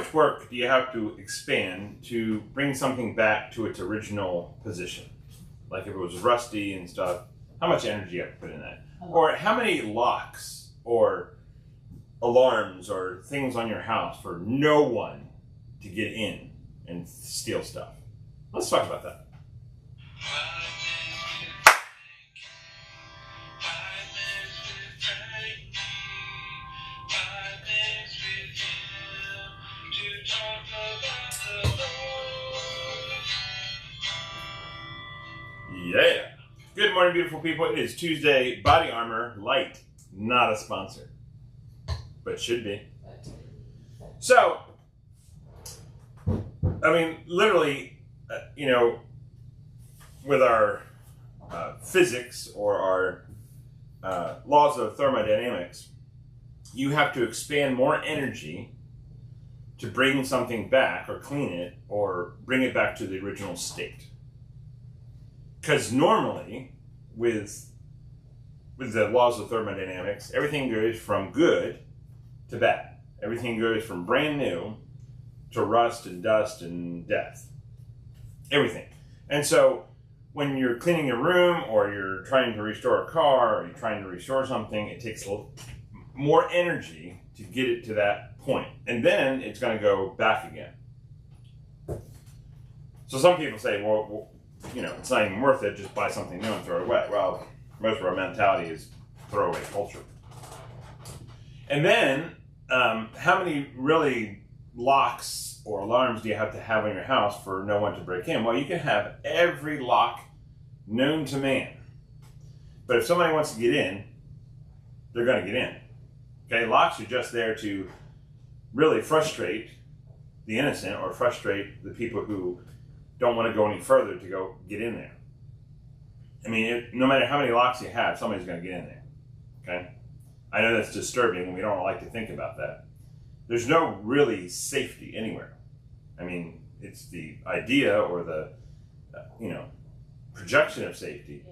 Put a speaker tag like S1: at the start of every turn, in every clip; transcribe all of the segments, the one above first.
S1: much work do you have to expand to bring something back to its original position? Like if it was rusty and stuff, how much energy do you have to put in that? Or how many locks or alarms or things on your house for no one to get in and steal stuff? Let's talk about that. Yeah. Good morning, beautiful people. It is Tuesday. Body Armor Light, not a sponsor, but should be. So, I mean, literally, with our physics or our laws of thermodynamics, you have to expand more energy to bring something back or clean it or bring it back to the original state. Because normally, with the laws of thermodynamics, everything goes from good to bad. Everything goes from brand new to rust and dust and death. Everything. And so, when you're cleaning your room or you're trying to restore a car or you're trying to restore something, it takes a little more energy to get it to that point. And then it's going to go back again. So some people say, well, it's not even worth it, just buy something new and throw it away. Well, most of our mentality is throwaway culture. And then, how many really locks or alarms do you have to have in your house for no one to break in? Well, you can have every lock known to man. But if somebody wants to get in, they're going to get in. Okay, locks are just there to really frustrate the innocent or frustrate the people who don't want to go any further to go get in there. I mean, no matter how many locks you have, somebody's going to get in there. Okay? I know that's disturbing, and we don't like to think about that. There's no really safety anywhere. I mean, it's the idea or the, projection of safety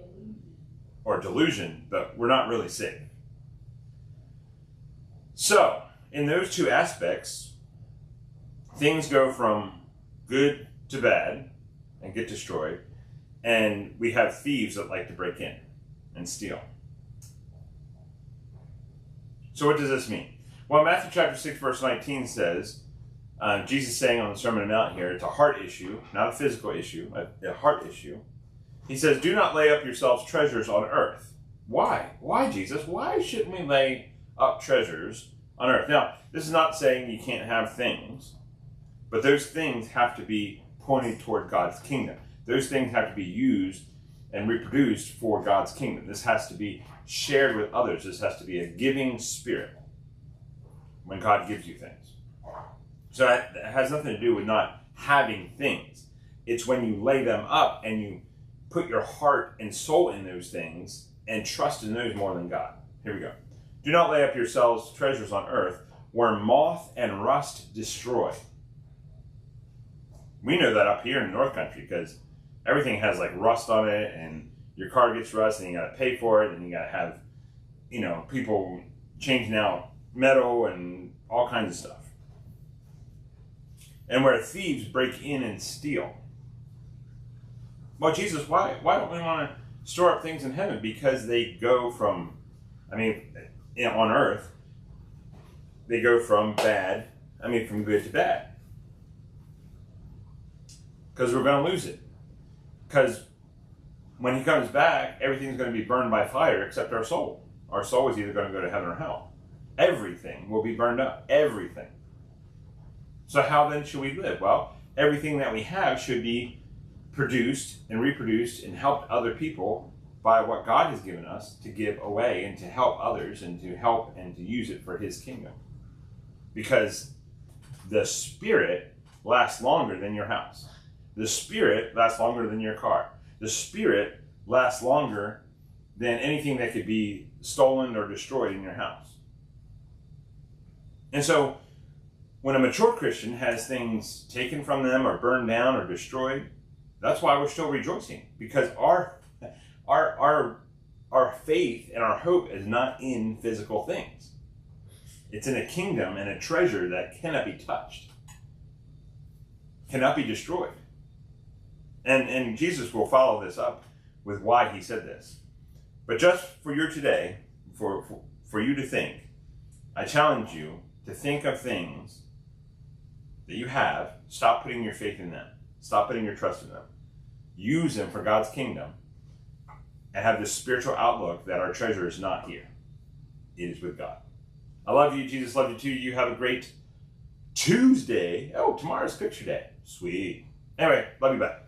S1: or delusion, but we're not really safe. So, in those two aspects, things go from good to bad and get destroyed, and we have thieves that like to break in and steal. So what does this mean? Well, Matthew chapter 6, verse 19 says, Jesus saying on the Sermon on the Mount here, it's a heart issue, not a physical issue, a heart issue. He says, do not lay up yourselves treasures on earth. Why? Why, Jesus? Why shouldn't we lay up treasures on earth? Now, this is not saying you can't have things, but those things have to be pointed toward God's kingdom. Those things have to be used and reproduced for God's kingdom. This has to be shared with others. This has to be a giving spirit when God gives you things. So that has nothing to do with not having things. It's when you lay them up and you put your heart and soul in those things and trust in those more than God. Here we go. Do not lay up yourselves treasures on earth where moth and rust destroy. We know that up here in the North Country because everything has like rust on it, and your car gets rust, and you got to pay for it, and you got to have, people changing out metal and all kinds of stuff. And where thieves break in and steal. Well, Jesus, why don't we want to store up things in heaven? Because they go from, on earth, they go from from good to bad. Because we're going to lose it. Because when he comes back, everything's going to be burned by fire except our soul. Our soul is either going to go to heaven or hell. Everything will be burned up. Everything. So how then should we live? Well, everything that we have should be produced and reproduced and helped other people by what God has given us to give away and to help others and to help and to use it for his kingdom. Because the spirit lasts longer than your house. The spirit lasts longer than your car. The spirit lasts longer than anything that could be stolen or destroyed in your house. And so, when a mature Christian has things taken from them or burned down or destroyed, that's why we're still rejoicing. Because our faith and our hope is not in physical things. It's in a kingdom and a treasure that cannot be touched. cannot be destroyed. And Jesus will follow this up with why he said this. But just for your today, for you to think, I challenge you to think of things that you have. Stop putting your faith in them. Stop putting your trust in them. Use them for God's kingdom and have this spiritual outlook that our treasure is not here. It is with God. I love you. Jesus loves you too. You have a great Tuesday. Oh, tomorrow's picture day. Sweet. Anyway, love you back.